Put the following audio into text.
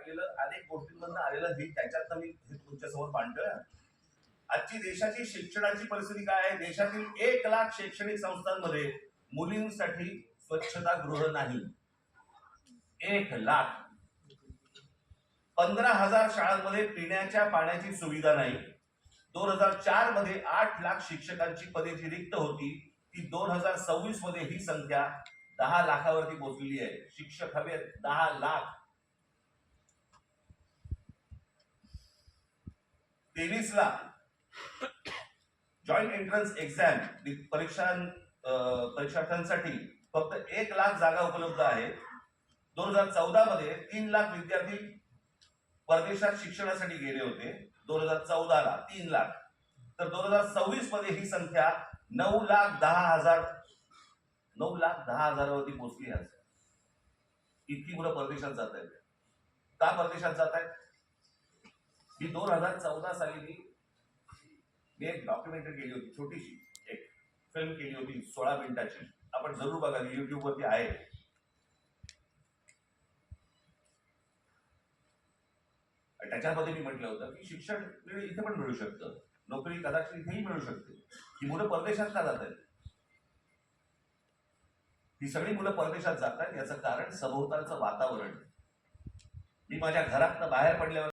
ऐकलेलं, अनेक गोष्टींमधून आलेलं हे त्याच्यातनं मी हे तुमच्यासमोर मांडतोय. आजची देशाची शिक्षणाची परिस्थिती काय आहे? देशातील 1,00,000 शैक्षणिक संस्थांमध्ये मुलींसाठी स्वच्छतागृह नाही. 1,00,000. 15,000 शाळांमध्ये पिण्याच्या पाण्याची सुविधा नाही. 2004 मध्ये 8,00,000 शिक्षकांची पदे जी रिक्त होती ती 2026 मध्ये ही संख्या 10 लाखावरती पोहोचलेली आहे. शिक्षक हवे 10 lakh. 23 lakh joint entrance exam परीक्षार्थ्यांसाठी फक्त 1 लाख जागा उपलब्ध आहेत. 2014 मध्ये 3 लाख विद्यार्थी परदेशात शिक्षणासाठी गेले होते. 2014ला 3 लाख. तर 2026 मध्ये ही संख्या 9,10,000वरती पोहोचली आहे. इतकी मुलं परदेशात जात आहेत. का परदेशात जात आहेत? ही 2014 साली मी एक डॉक्युमेंटरी केली होती, छोटीशी एक फिल्म केली होती 16 मिनिटाची. आपण जरूर बघा, युट्यूब वरती आहे. त्याच्यामध्ये मी म्हटलं होतं की शिक्षण इथे पण मिळू शकतं, नोकरी कदाचित इथेही मिळू शकते. ही मुलं परदेशात का जात आहेत? ही सगळी मुलं परदेशात जातात याचं कारण सभोवतालचं वातावरण. मी माझ्या घरातनं बाहेर पडल्यावर